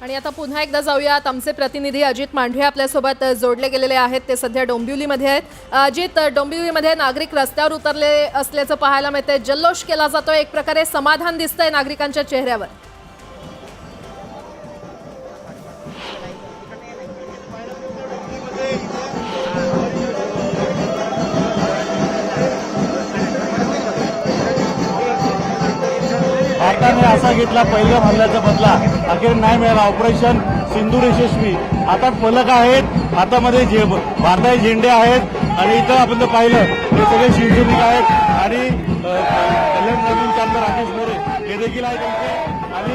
आणि आता पुन्हा एकदा जाऊयात. आमचे प्रतिनिधी अजित मांढरे आपल्यासोबत जोडले गेलेले आहेत. ते सध्या डोंबिवलीमध्ये आहेत. अजित, डोंबिवलीमध्ये नागरिक रस्त्यावर उतरले असल्याचं पाहायला मिळतंय. जल्लोष केला जातोय, एक प्रकारे समाधान दिसतंय नागरिकांच्या चेहऱ्यावर. भारताने असा घेतला पहिल्या हल्ल्याचा बदला, अखेर नाही मिळाला. ऑपरेशन सिंदूर यशस्वी. आता फलक आहेत, हातामध्ये भारताचे झेंडे आहेत आणि इथं आपण जर पाहिलं हे सगळे शिवसैनिक आहेत आणि कल्याण चालणार राकेश मोरे हे देखील आहेत त्यांचे. आणि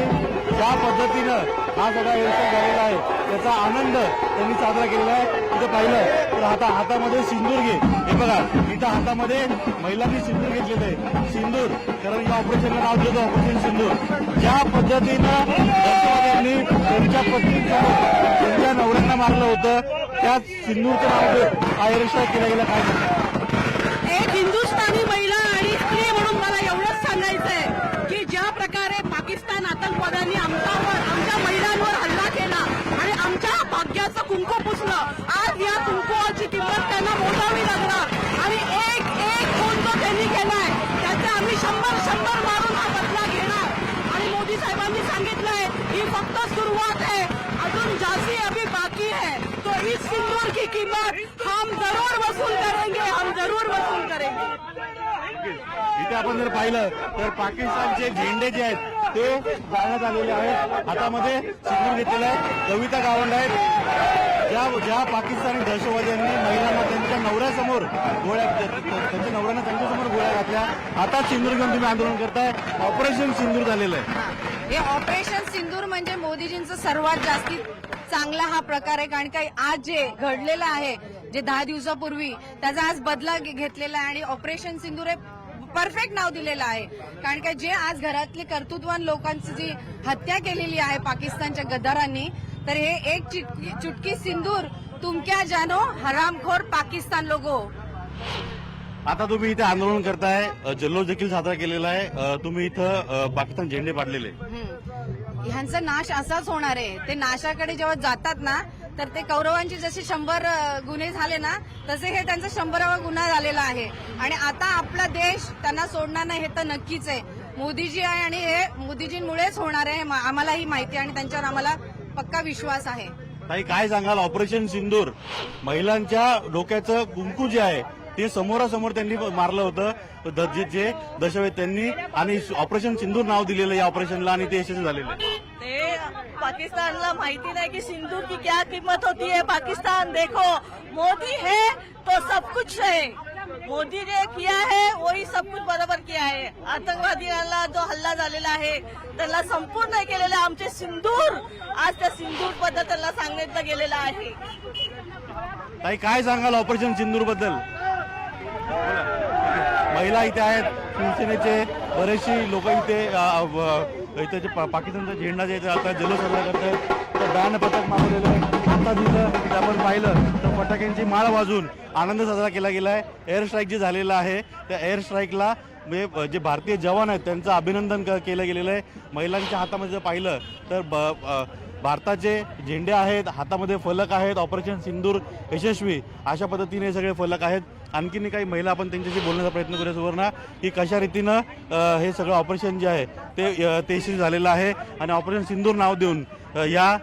ज्या पद्धतीनं हा सगळा व्यवसाय झालेला आहे त्याचा आनंद त्यांनी साजरा केलेला आहे. इथं पाहिलं तर हातामध्ये सिंदूर घे, हे बघा इथं हातामध्ये महिलांनी सिंदूर घेतलेलं आहे. सिंदूर, कारण या ऑपरेशनला नाव दिलं ऑपरेशन सिंदूर. ज्या पद्धतीनं दहशतवाद्यांनी त्यांच्या पत्नीसोबत त्यांच्या नवऱ्यांना मारलं होतं त्यात सिंदूरचं नाव देत हा एअरस्ट्राईक केला गेला. काय म्हणतात एक हिंदुस्थानी महिला आणि स्त्री म्हणून मला एवढंच सांगायचंय की ज्या प्रकारे पाकिस्तान आतंकवाद्यांनी आमच्या महिलांवर हल्ला केला आणि आमच्या भाग्याचं कुंकू पुसलं, आज या कुंकुवाची किंमत त्यांना मोजावी लागणार. आणि एक एक खून जो त्यांनी केलाय त्याचा आम्ही 100 मारून हा बदला घेणार. आणि मोदी साहेबांनी सांगितलंय ही फक्त सुरुवात है, अजून जास्ती अभी बाकी है. तो इस सिंदूर की कीमत हम जरूर वसूल करेंगे, हम जरूर वसूल करेंगे. इथे आपण जर पाहिलं तर पाकिस्तानचे झेंडे जे आहेत ते जाळण्यात आलेले आहेत. हातामध्ये सिंदूर घेतलेलं आहे. कविता गावंड आहेत. ज्या पाकिस्तानी दहशतवाद्यांनी महिलांना त्यांच्या नवऱ्यासमोर त्यांच्या नवऱ्यांना त्यांच्यासमोर गोळ्या घातल्या, आता सिंदूर घेऊन तुम्ही आंदोलन करताय. ऑपरेशन सिंदूर झालेलं आहे. हे ऑपरेशन सिंदूर म्हणजे मोदीजींचं सर्वात जास्ती चांगला हा प्रकार आहे. कारण का आज जे घडलेलं आहे, जे 10 दिवसापूर्वी त्याचा आज बदला घेतलेला आहे आणि ऑपरेशन सिंदूर हे परफेक्ट नाव दिलेलं आहे. कारण का जे आज घरातले कर्तृत्ववान लोकांची जी हत्या केलेली आहे पाकिस्तानच्या गद्दारांनी, तर हे एक चुटकी सिंदूर तुम क्या जानो हरामखोर पाकिस्तान लोगो. आता तुम्ही इथे आंदोलन करताय, जल्लोष देखील साजरा केलेला आहे. तुम्ही इथं पाकिस्तान झेंडे पाडलेले. ह्यांचा नाश असाच होणार आहे. ते नाशाकडे जेव्हा जातात ना, तर ते कौरवांचे जसे 100 गुन्हे झाले ना, तसे हे त्यांचा 100वा गुन्हा झालेला आहे. आणि आता आपला देश त्यांना सोडणार नाही हे तर नक्कीच आहे. मोदीजी आहे आणि हे मोदीजींमुळेच होणार आहे, आम्हालाही माहिती आहे आणि त्यांच्यावर आम्हाला पक्का विश्वास आहे. ताई, काय सांगाल ऑपरेशन सिंदूर? महिलांच्या डोक्याचं कुंकू जे आहे ते समोरासमोर त्यांनी मारलं होतं जे दहशतवादी त्यांनी, आणि ऑपरेशन सिंदूर नाव दिलेलं या ऑपरेशनला आणि ते यशस्वी झालेलं आहे. ते पाकिस्तानला माहिती नाही की सिंदूर की क्या कीमत होती है. पाकिस्तान देखो, मोदी है तो सब कुछ है. मोदी ने किया है वही सब कुछ बरोबर किया है. आतंकवादीला जो हल्ला झालेला आहे त्याला संपूर्ण केलेलं आमचे सिंदूर, आज त्या सिंदूर बद्दल त्यांना सांगितलं गेलेलं आहे. ताई, काय सांगाल ऑपरेशन सिंदूर बद्दल? महिला इथे आहेत, शिवसेनेचे बरेचशी लोक इथे पाकिस्तानचा झेंडा जे आता जल्लोष साजरा करतात. तर बॅन पथक मागवलेलं आहे. आता तिथं आपण पाहिलं तर फटाक्यांची माळ वाजून आनंद साजरा केला गेला आहे. एअर स्ट्राईक जे झालेलं आहे त्या एअर स्ट्राईकला जे भारतीय जवान आहेत त्यांचं अभिनंदन केलं गेलेलं आहे. महिलांच्या हातामध्ये जर पाहिलं तर भारताचे झेंडे आहेत, हातामध्ये फलक आहेत. ऑपरेशन सिंदूर यशस्वी अशा पद्धतीने हे सगळे फलक आहेत. आणखीन काही महिला आपण त्यांच्याशी बोलण्याचा प्रयत्न करूया सुवर्णा, की कशा रीतीनं हे सगळं ऑपरेशन जे आहे ते यशस्वी झालेलं आहे आणि ऑपरेशन सिंदूर नाव देऊन या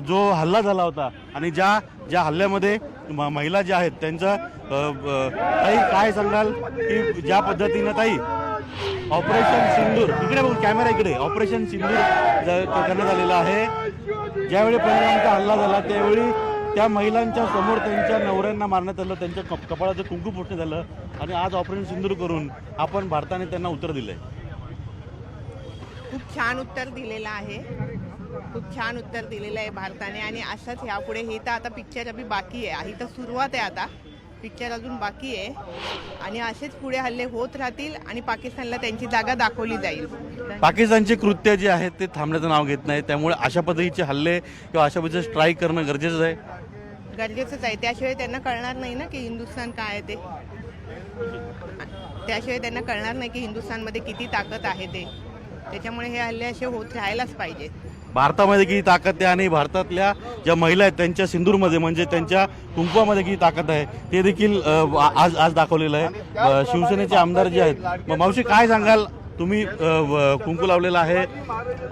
जो हल्ला झाला होता आणि ज्या हल्ल्यामध्ये महिला ज्या आहेत त्यांचं ताई, काय सांगाल की ज्या पद्धतीनं ताई ऑपरेशन सिंदूर, इकडे बघून कॅमेरा इकडे, ऑपरेशन सिंदूर करण्यात आलेलं आहे. ज्यावेळी पहिल्यांदा हल्ला झाला त्यावेळी त्या महिलांच्या समोर त्यांच्या नवऱ्यांना मारण्यात आलं, त्यांच्या कपाळाचं कुंकू पुसण्यात आलं आणि आज ऑपरेशन सिंदूर करून आपण भारताने त्यांना उत्तर दिलंय. खूप छान उत्तर दिलेलं आहे. खूप छान उत्तर दिलेलं आहे भारताने. आणि असंच यापुढे, हे तर आता पिक्चर अभी बाकी आहे, ही तर सुरुवात आहे. आता पिक्चर अजून बाकी आहे आणि असेच पुढे हल्ले होत राहतील आणि पाकिस्तानला त्यांची जागा दाखवली जाईल. पाकिस्तानचे कृत्य जे आहेत ते थांबण्याचं नाव घेत नाही, त्यामुळे अशा पद्धतीचे हल्ले किंवा अशा पद्धतीचे स्ट्राईक करणं गरजेचं आहे. गरजेचंच आहे. त्याशिवाय त्यांना कळणार नाही ना की हिंदुस्थान काय आहे ते. त्याशिवाय त्यांना कळणार नाही की हिंदुस्थानमध्ये किती ताकद आहे ते. त्याच्यामुळे हे हल्ले असे होत राहायलाच पाहिजे. भारतामध्ये किती ताकद आहे आणि भारतातल्या ज्या महिला आहेत त्यांच्या सिंदूरमध्ये म्हणजे त्यांच्या कुंकवामध्ये किती ताकद आहे ते देखील आज आज दाखवलेलं आहे. शिवसेनेचे आमदार जे आहेत, मावशी काय सांगाल, तुम्ही कुंकू लावलेला आहे,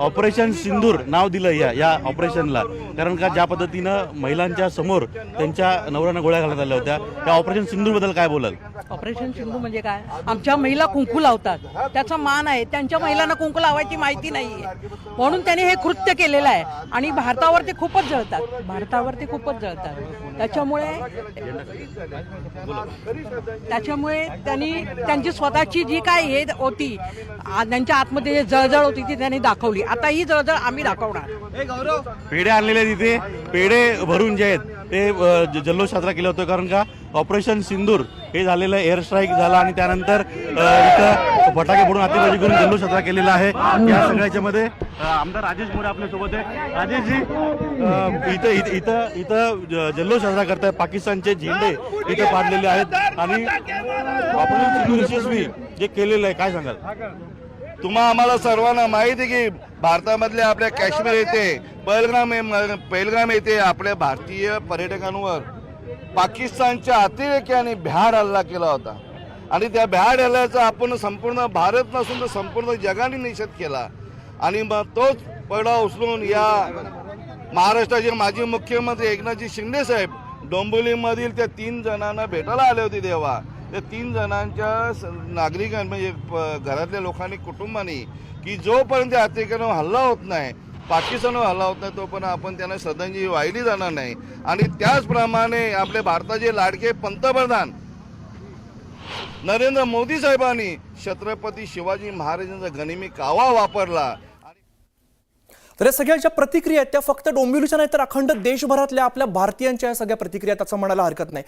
ऑपरेशन सिंदूर नाव दिलं या ऑपरेशनला, कारण का ज्या पद्धतीनं महिलांच्या समोर त्यांच्या नवऱ्यांना गोळ्या घालण्यात आल्या होत्या, त्या ऑपरेशन सिंदूर बद्दल काय बोलाल? ऑपरेशन सिंधू म्हणजे काय? आमच्या महिला कुंकू लावतात, त्याचा मान आहे. त्यांच्या महिलांना कुंकू लावायची माहिती नाहीये म्हणून त्यांनी हे कृत्य केलेलं आहे आणि भारतावर ते खूपच जळतात. त्याच्यामुळे त्यांनी त्यांची स्वतःची जी काय हे होती, त्यांच्या आतमध्ये जे जळजळ होती ती त्यांनी दाखवली. आता ही जळजळ आम्ही दाखवणार. पेढे आणलेले तिथे, पेढे भरून जे आहेत ते जल्लोष साजरा केला होता, कारण का ऑपरेशन सिंदूर हे झालेलं एअर स्ट्राईक झाला आणि त्यानंतर इथं फटाके फोडून आतिषबाजी करून जल्लोष साजरा केलेला आहे. या सगळ्याच्या मध्ये आमदार राजेश मोरे आपल्या सोबत आहे. राजेशजी, इथं इथं इथं जल्लोष साजरा करताय, पाकिस्तानचे झेंडे इथं पाडलेले आहेत आणि ऑपरेशन सिंदूर यशस्वी जे केलेलं आहे, काय सांगाल? आम्हाला सर्वांना माहिती आहे की भारतामधल्या आपल्या काश्मीर येथे पहलगाम येथे आपल्या भारतीय पर्यटकांवर पाकिस्तानच्या अतिरेक्याने भ्याड हल्ला केला होता आणि त्या भ्याड हल्ल्याचा आपण संपूर्ण भारत नसून तर संपूर्ण जगाने निषेध केला. आणि मग तोच पगडा उचलून या महाराष्ट्राचे माजी मुख्यमंत्री एकनाथजी शिंदे साहेब डोंबिवलीमधील त्या 3 जणांना भेटायला आले होते. तेव्हा त्या 3 जणांच्या नागरिकांनी म्हणजे घरातल्या लोकांनी, कुटुंबांनी, की जोपर्यंत अतिरेक्यावर हल्ला होत नाही, पाकिस्तानवर हल्ला होत नाही, तोपर्यंत आपण त्यांना श्रद्धांजली वाहिली जाणार नाही. आणि त्याचप्रमाणे आपले भारताचे लाडके पंतप्रधान नरेंद्र मोदी साहेबांनी छत्रपती शिवाजी महाराजांचा गनिमी कावा वापरला. तर या सगळ्या ज्या प्रतिक्रिया आहेत त्या फक्त डोंबिवलीच्या नाही तर अखंड देशभरातल्या आपल्या भारतीयांच्या या सगळ्या प्रतिक्रिया, त्याचं म्हणायला हरकत नाही.